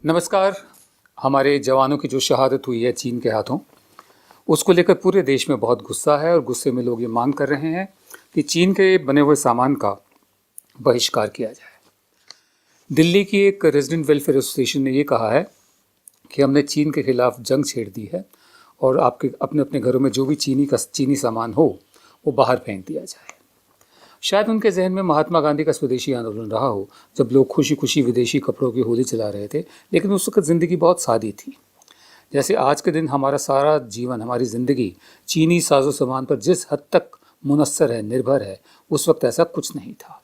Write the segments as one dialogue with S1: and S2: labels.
S1: नमस्कार। हमारे जवानों की जो शहादत हुई है चीन के हाथों, उसको लेकर पूरे देश में बहुत गुस्सा है और गुस्से में लोग ये मांग कर रहे हैं कि चीन के बने हुए सामान का बहिष्कार किया जाए। दिल्ली की एक रेजिडेंट वेलफेयर एसोसिएशन ने ये कहा है कि हमने चीन के खिलाफ जंग छेड़ दी है और आपके अपने अपने घरों में जो भी चीनी सामान हो वो बाहर फेंक दिया जाए। शायद उनके जहन में महात्मा गांधी का स्वदेशी आंदोलन रहा हो, जब लोग खुशी खुशी विदेशी कपड़ों की होली चला रहे थे, लेकिन उस वक्त ज़िंदगी बहुत सादी थी। जैसे आज के दिन हमारा सारा जीवन, हमारी ज़िंदगी चीनी साजो सामान पर जिस हद तक मुनस्सर है, निर्भर है, उस वक्त ऐसा कुछ नहीं था।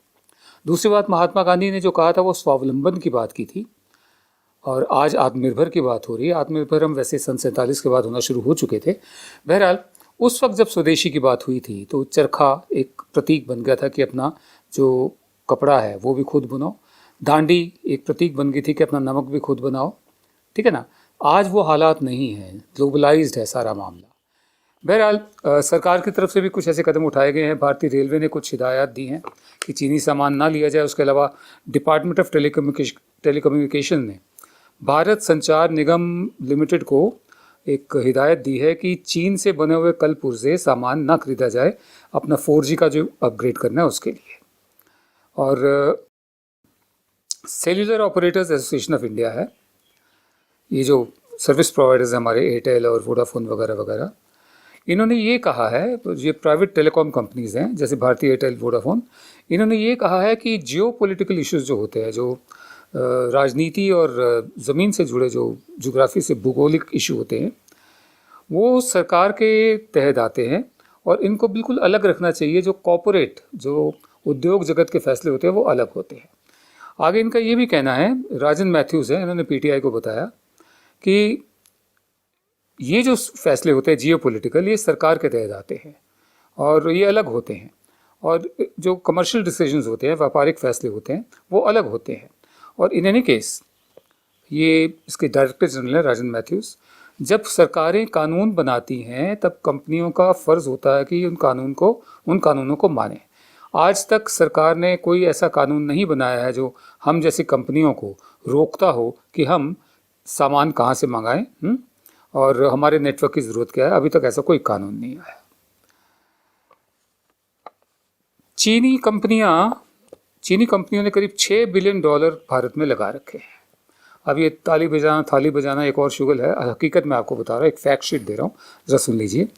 S1: दूसरी बात, महात्मा गांधी ने जो कहा था वो स्वावलंबन की बात की थी और आज आत्मनिर्भर की बात हो रही है। आत्मनिर्भर हम वैसे सन 47 के बाद होना शुरू हो चुके थे। बहरहाल, उस वक्त जब स्वदेशी की बात हुई थी तो चरखा एक प्रतीक बन गया था कि अपना जो कपड़ा है वो भी खुद बुनो। दांडी एक प्रतीक बन गई थी कि अपना नमक भी खुद बनाओ। ठीक है ना। आज वो हालात नहीं है, ग्लोबलाइज्ड है सारा मामला। बहरहाल, सरकार की तरफ से भी कुछ ऐसे कदम उठाए गए हैं। भारतीय रेलवे ने कुछ हिदायत दी हैं कि चीनी सामान ना लिया जाए। उसके अलावा डिपार्टमेंट ऑफ टेलीकम्युनिकेशन ने भारत संचार निगम लिमिटेड को एक हिदायत दी है कि चीन से बने हुए कल पुर्जे सामान ना खरीदा जाए, अपना 4G का जो अपग्रेड करना है उसके लिए। और cellular operators association of India है, ये जो सर्विस प्रोवाइडर्स हैं हमारे, एयरटेल और वोडाफोन वगैरह वगैरह, इन्होंने ये कहा है, ये प्राइवेट टेलीकॉम कंपनीज हैं जैसे भारती एयरटेल वोडाफोन, इन्होंने ये कहा है कि जियो पॉलिटिकल इश्यूज जो होते हैं, जो राजनीति और ज़मीन से जुड़े जो जोग्राफी से भूगोलिक इशू होते हैं, वो सरकार के तहत आते हैं और इनको बिल्कुल अलग रखना चाहिए। जो कॉरपोरेट, जो उद्योग जगत के फैसले होते हैं वो अलग होते हैं। आगे इनका ये भी कहना है, राजन मैथ्यूज़ है, इन्होंने पीटीआई को बताया कि ये जो फैसले होते हैं जियो पॉलिटिकल, ये सरकार के तहत आते हैं और ये अलग होते हैं, और जो कमर्शियल डिसीजंस होते हैं, व्यापारिक फैसले होते हैं, वो अलग होते हैं। और इन एनी केस, ये इसके डायरेक्टर जनरल है राजन मैथ्यूज़, जब सरकारें कानून बनाती हैं तब कंपनियों का फ़र्ज़ होता है कि उन कानूनों को माने। आज तक सरकार ने कोई ऐसा कानून नहीं बनाया है जो हम जैसी कंपनियों को रोकता हो कि हम सामान कहाँ से मंगाएं और हमारे नेटवर्क की ज़रूरत क्या है। अभी तक ऐसा कोई कानून नहीं आया। चीनी कंपनियों ने करीब $6 बिलियन भारत में लगा रखे हैं। अब ये थाली बजाना एक और शुगल है। हकीकत में आपको बता रहा हूँ, एक फैक्ट शीट दे रहा हूँ, जरा सुन लीजिए।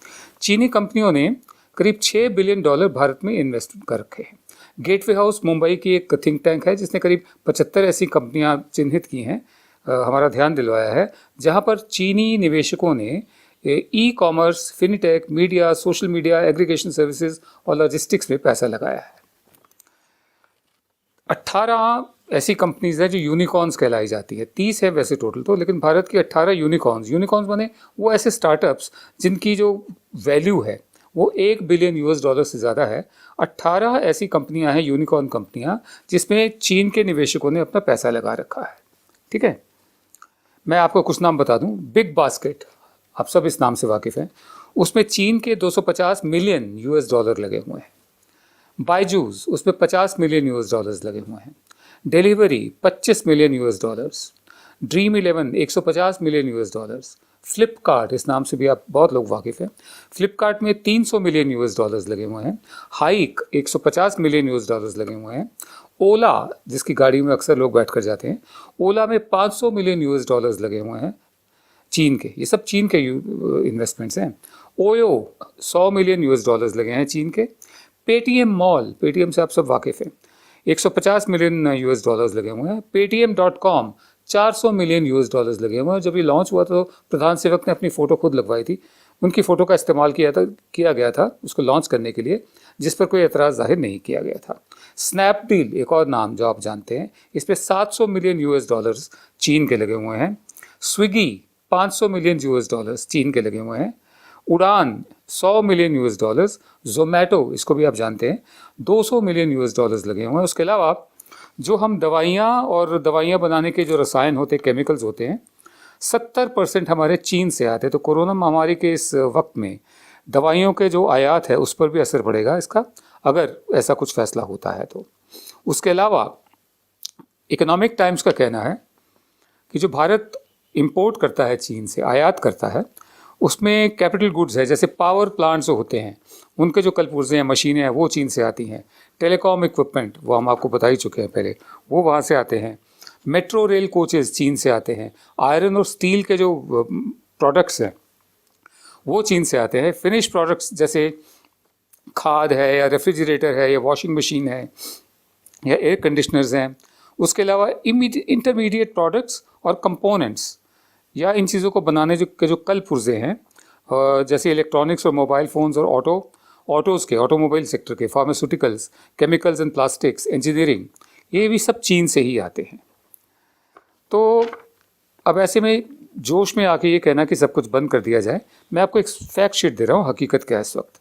S1: चीनी कंपनियों ने करीब $6 बिलियन भारत में इन्वेस्ट कर रखे हैं। गेटवे हाउस मुंबई की एक थिंक टैंक है जिसने करीब 75 ऐसी कंपनियां चिन्हित की हैं, हमारा ध्यान दिलवाया है, जहां पर चीनी निवेशकों ने e commerce, fintech, media, social media, aggregation services और लॉजिस्टिक्स में पैसा लगाया है। 18 ऐसी कंपनीज है जो यूनिकॉर्न्स कहलाई जाती है। 30 है वैसे टोटल तो, लेकिन भारत की 18 यूनिकॉर्न्स बने वो ऐसे स्टार्टअप्स जिनकी जो वैल्यू है वो $1 बिलियन से ज़्यादा है। 18 ऐसी कंपनियां हैं, यूनिकॉर्न कंपनियां, जिसमें चीन के निवेशकों ने अपना पैसा लगा रखा है। ठीक है, मैं आपको कुछ नाम बता दूं। बिग बास्केट, आप सब इस नाम से वाकिफ़ हैं, उसमें चीन के $250 मिलियन लगे हुए हैं। बायजूस, उसमें $50 मिलियन लगे हुए हैं। Delivery $25 million. Dream 11 $150 million. Flipkart, इस नाम से भी आप बहुत लोग वाकिफ़ हैं, फ्लिपकार्ट में $300 मिलियन लगे हुए हैं। हाइक $150 मिलियन लगे हुए हैं। ओला, जिसकी गाड़ी में अक्सर लोग बैठ कर जाते हैं, ओला में $500 मिलियन लगे हुए हैं चीन के। ये सब चीन के इन्वेस्टमेंट्स हैं। ओयो $100 मिलियन लगे हैं चीन के। पेटीएम मॉल, पेटीएम से आप सब वाकिफ़ हैं, $150 मिलियन लगे हुए हैं। पेटीएम.com $400 मिलियन लगे हुए हैं। जब ये लॉन्च हुआ तो प्रधान सेवक ने अपनी फ़ोटो खुद लगवाई थी, उनकी फ़ोटो का इस्तेमाल किया गया था उसको लॉन्च करने के लिए, जिस पर कोई एतराज़ जाहिर नहीं किया गया था। स्नैपडील, एक और नाम जो आप जानते हैं, इस पर $700 मिलियन चीन के लगे हुए हैं। स्विगी $500 मिलियन चीन के लगे हुए हैं। उड़ान $100 मिलियन। जोमेटो, इसको भी आप जानते हैं, $200 मिलियन लगे हुए हैं। उसके अलावा जो हम दवाइयाँ बनाने के जो रसायन होते हैं, केमिकल्स होते हैं, 70% हमारे चीन से आते हैं। तो कोरोना महामारी के इस वक्त में दवाइयों के जो आयात है उस पर भी असर पड़ेगा इसका, अगर ऐसा कुछ फैसला होता है तो। उसके अलावा इकोनॉमिक टाइम्स का कहना है कि जो भारत इंपोर्ट करता है चीन से, आयात करता है, उसमें कैपिटल गुड्स है, जैसे पावर प्लांट्स जो होते हैं उनके जो कलपुर्जे हैं, मशीनें हैं, वो चीन से आती हैं। टेलीकॉम इक्विपमेंट, वो हम आपको बता ही चुके हैं पहले, वो वहाँ से आते हैं। मेट्रो रेल कोचेज़ चीन से आते हैं। आयरन और स्टील के जो प्रोडक्ट्स हैं वो चीन से आते हैं। फिनिश प्रोडक्ट्स जैसे खाद है या रेफ्रिजरेटर है या वॉशिंग मशीन है या एयर कंडीशनर्स हैं। उसके अलावा इंटरमीडिएट प्रोडक्ट्स और कंपोनेंट्स या इन चीज़ों को बनाने के जो कल पुर्जे हैं, जैसे इलेक्ट्रॉनिक्स और मोबाइल फ़ोन्स और ऑटोज़ के, ऑटोमोबाइल सेक्टर के, pharmaceuticals, chemicals and plastics, engineering, ये भी सब चीन से ही आते हैं। तो अब ऐसे में जोश में आके ये कहना कि सब कुछ बंद कर दिया जाए, मैं आपको एक फैक्ट शीट दे रहा हूँ, हकीकत क्या है इस वक्त।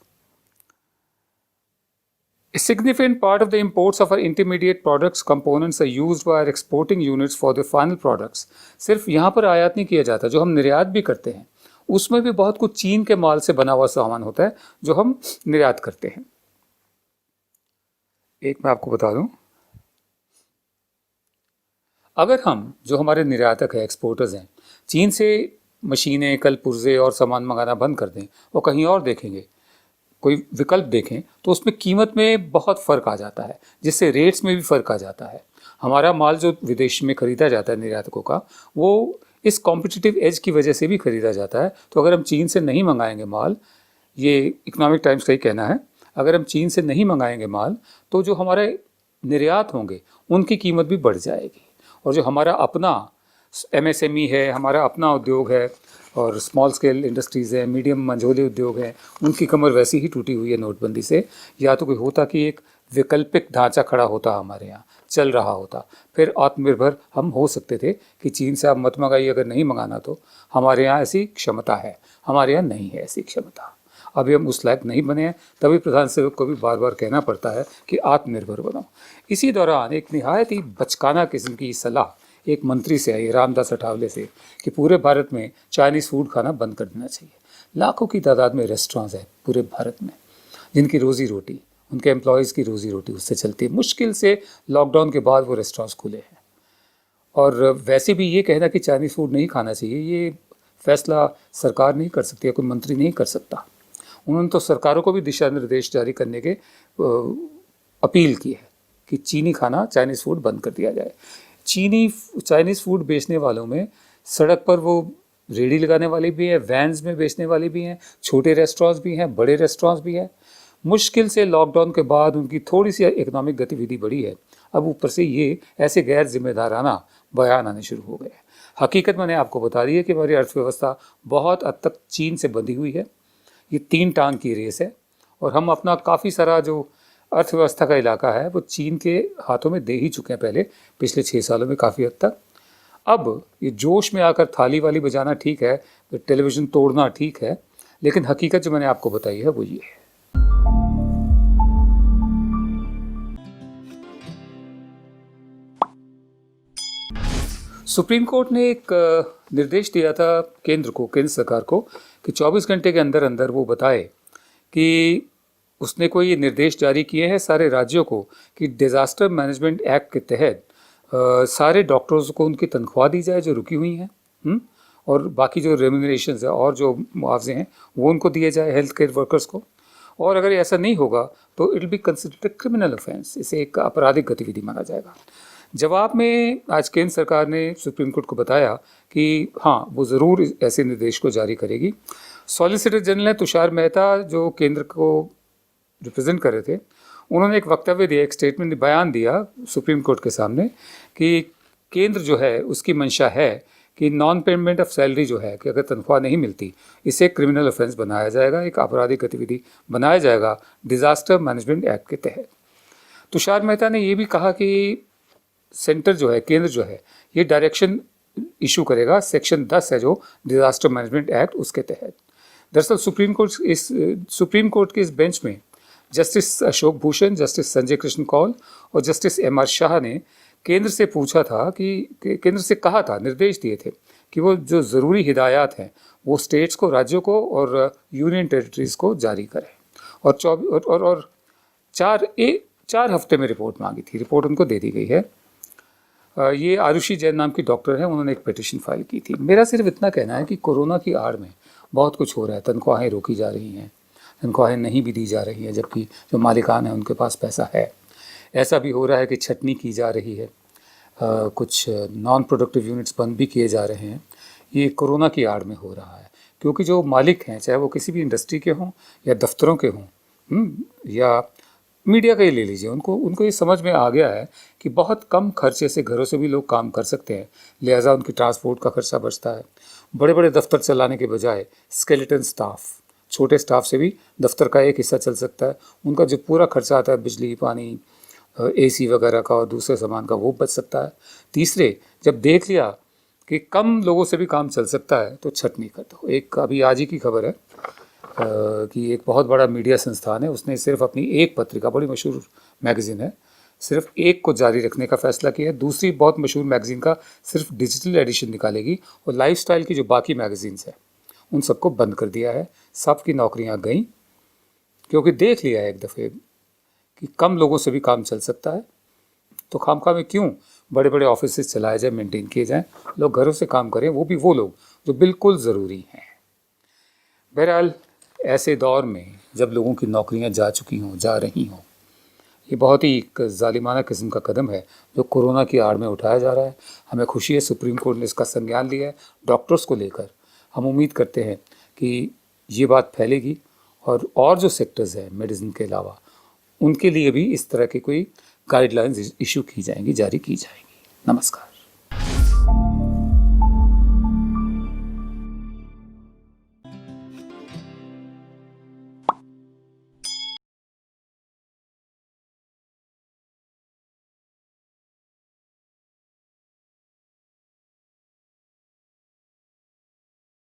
S1: A significant part of the imports of our intermediate products components are used by our exporting units for their final products। सिर्फ यहाँ पर आयात नहीं किया जाता, जो हम निर्यात भी करते हैं उसमें भी बहुत कुछ चीन के माल से बना हुआ सामान होता है जो हम निर्यात करते हैं। एक मैं आपको बता दूं, अगर हम जो हमारे निर्यातक हैं, एक्सपोर्टर्स हैं, चीन से मशीनें, कल पुर्जे और सामान मंगाना बंद कर दें और कहीं और देखेंगे, कोई विकल्प देखें, तो उसमें कीमत में बहुत फ़र्क आ जाता है, जिससे रेट्स में भी फ़र्क आ जाता है। हमारा माल जो विदेश में ख़रीदा जाता है निर्यातकों का, वो इस कॉम्पिटिटिव एज की वजह से भी ख़रीदा जाता है। तो अगर हम चीन से नहीं मंगाएंगे माल, ये इकोनॉमिक टाइम्स का ही कहना है, अगर हम चीन से नहीं मंगाएंगे माल तो जो हमारे निर्यात होंगे उनकी कीमत भी बढ़ जाएगी। और जो हमारा अपना MSME है, हमारा अपना उद्योग है और स्मॉल स्केल इंडस्ट्रीज़ हैं, मीडियम मंझोले उद्योग हैं, उनकी कमर वैसी ही टूटी हुई है नोटबंदी से। या तो कोई होता कि एक वैकल्पिक ढांचा खड़ा होता, हमारे यहाँ चल रहा होता, फिर आत्मनिर्भर हम हो सकते थे कि चीन से आप मत मंगाइए, अगर नहीं मंगाना तो हमारे यहाँ ऐसी क्षमता है। हमारे यहाँ नहीं है ऐसी क्षमता, अभी हम उस लायक नहीं बने हैं, तभी प्रधान सेवक को भी बार बार कहना पड़ता है कि आत्मनिर्भर बनो। इसी दौरान एक निहायत ही बचकाना किस्म की सलाह एक मंत्री से आई, रामदास अठावले से, कि पूरे भारत में चाइनीज़ फूड खाना बंद कर देना चाहिए। लाखों की तादाद में रेस्टोरेंट्स हैं पूरे भारत में, जिनकी रोज़ी रोटी, उनके एम्प्लॉयज़ की रोज़ी रोटी उससे चलती है। मुश्किल से लॉकडाउन के बाद वो रेस्टोरेंट्स खुले हैं। और वैसे भी ये कहना कि चाइनीज़ फूड नहीं खाना चाहिए, ये फैसला सरकार नहीं कर सकती या कोई मंत्री नहीं कर सकता। उन्होंने तो सरकारों को भी दिशा निर्देश जारी करने के अपील की है कि चीनी खाना, चाइनीज़ फूड बंद कर दिया जाए। चाइनीज़ फूड बेचने वालों में सड़क पर वो रेडी लगाने वाले भी हैं, वैन्स में बेचने वाले भी हैं, छोटे रेस्टोरेंट्स भी हैं, बड़े रेस्टोरेंट्स भी हैं। मुश्किल से लॉकडाउन के बाद उनकी थोड़ी सी इकोनॉमिक गतिविधि बढ़ी है। अब ऊपर से ये ऐसे गैर जिम्मेदाराना बयान आने शुरू हो गए। हकीकत मैंने आपको बता दी है कि हमारी अर्थव्यवस्था बहुत हद तक चीन से बंधी हुई है। ये 3 टांग की रेस है और हम अपना काफ़ी सारा जो अर्थव्यवस्था का इलाका है वो चीन के हाथों में दे ही चुके हैं पहले, पिछले 6 सालों में काफ़ी हद तक। अब ये जोश में आकर थाली वाली बजाना ठीक है, टेलीविज़न तोड़ना ठीक है, लेकिन हकीकत जो मैंने आपको बताई है वो ये है। सुप्रीम कोर्ट ने एक निर्देश दिया था केंद्र सरकार को कि 24 घंटे के अंदर अंदर वो बताए कि उसने कोई निर्देश जारी किए हैं सारे राज्यों को कि डिज़ास्टर मैनेजमेंट एक्ट के तहत सारे डॉक्टर्स को उनकी तनख्वाह दी जाए जो रुकी हुई हैं, और बाकी जो रेम्यूनरेशंस है और जो मुआवजे हैं वो उनको दिए जाए हेल्थ केयर वर्कर्स को। और अगर ऐसा नहीं होगा तो it will be considered criminal offence, इसे एक आपराधिक गतिविधि माना जाएगा। जवाब में आज केंद्र सरकार ने सुप्रीम कोर्ट को बताया कि हाँ, वो ज़रूर ऐसे निर्देश को जारी करेगी। सॉलिसिटर जनरल तुषार मेहता जो केंद्र को रिप्रेजेंट कर रहे थे, उन्होंने एक वक्तव्य दिया, एक स्टेटमेंट, बयान दिया सुप्रीम कोर्ट के सामने कि केंद्र जो है उसकी मंशा है कि नॉन पेमेंट ऑफ सैलरी जो है, कि अगर तनख्वाह नहीं मिलती, इसे क्रिमिनल ऑफेंस बनाया जाएगा, एक आपराधिक गतिविधि बनाया जाएगा डिज़ास्टर मैनेजमेंट एक्ट के तहत। तुषार मेहता ने ये भी कहा कि सेंटर जो है, केंद्र जो है, ये डायरेक्शन इशू करेगा, सेक्शन 10 है जो डिज़ास्टर मैनेजमेंट एक्ट, उसके तहत। दरअसल सुप्रीम कोर्ट के इस बेंच में जस्टिस अशोक भूषण, जस्टिस संजय कृष्ण कौल और जस्टिस MR शाह ने केंद्र से पूछा था कि केंद्र से कहा था, निर्देश दिए थे कि वो जो ज़रूरी हिदायत हैं वो स्टेट्स को, राज्यों को और यूनियन टेरिटरीज़ को जारी करें। और 4 हफ्ते में रिपोर्ट मांगी थी, रिपोर्ट उनको दे दी गई है। ये आरुषि जैन नाम की डॉक्टर है, उन्होंने एक पिटिशन फाइल की थी। मेरा सिर्फ इतना कहना है कि कोरोना की आड़ में बहुत कुछ हो रहा है, तनख्वाहें रोकी जा रही हैं, तनख्वाहें नहीं भी दी जा रही हैं, जबकि जो मालिकान हैं उनके पास पैसा है। ऐसा भी हो रहा है कि छटनी की जा रही है, कुछ नॉन प्रोडक्टिव यूनिट्स बंद भी किए जा रहे हैं। ये कोरोना की आड़ में हो रहा है, क्योंकि जो मालिक हैं, चाहे वो किसी भी इंडस्ट्री के हों या दफ्तरों के हों या मीडिया का ही ले लीजिए, उनको ये समझ में आ गया है कि बहुत कम खर्चे से घरों से भी लोग काम कर सकते हैं, लिहाजा उनकी ट्रांसपोर्ट का खर्चा बचता है। बड़े बड़े दफ्तर चलाने के बजाय स्केलेटन स्टाफ, छोटे स्टाफ से भी दफ्तर का एक हिस्सा चल सकता है। उनका जो पूरा खर्चा आता है बिजली, पानी, एसी वगैरह का और दूसरे सामान का, वो बच सकता है। तीसरे, जब देख लिया कि कम लोगों से भी काम चल सकता है तो छटनी कर दो। एक अभी आज ही की खबर है कि एक बहुत बड़ा मीडिया संस्थान है, उसने सिर्फ अपनी एक पत्रिका, बड़ी मशहूर मैगज़ीन है, सिर्फ एक को जारी रखने का फैसला किया है। दूसरी बहुत मशहूर मैगज़ीन का सिर्फ डिजिटल एडिशन निकालेगी और लाइफस्टाइल की जो बाकी मैगज़ीन्स हैं उन सबको बंद कर दिया है। सबकी नौकरियां गईं, क्योंकि देख लिया है एक दफ़े कि कम लोगों से भी काम चल सकता है। तो खामखा में क्यों बड़े बड़े ऑफिस चलाए जाए, मेंटेन किए जाएं, लोग घरों से काम करें, वो भी वो लोग जो बिल्कुल ज़रूरी हैं। बहरहाल ऐसे दौर में जब लोगों की नौकरियां जा चुकी हों, जा रही हों, ये बहुत ही एक जालिमाना किस्म का कदम है जो कोरोना की आड़ में उठाया जा रहा है। हमें खुशी है सुप्रीम कोर्ट ने इसका संज्ञान लिया है डॉक्टर्स को लेकर। हम उम्मीद करते हैं कि ये बात फैलेगी और जो सेक्टर्स हैं मेडिसिन के अलावा, उनके लिए भी इस तरह की कोई गाइडलाइंस इशू की जाएंगी, जारी की जाएंगी। नमस्कार।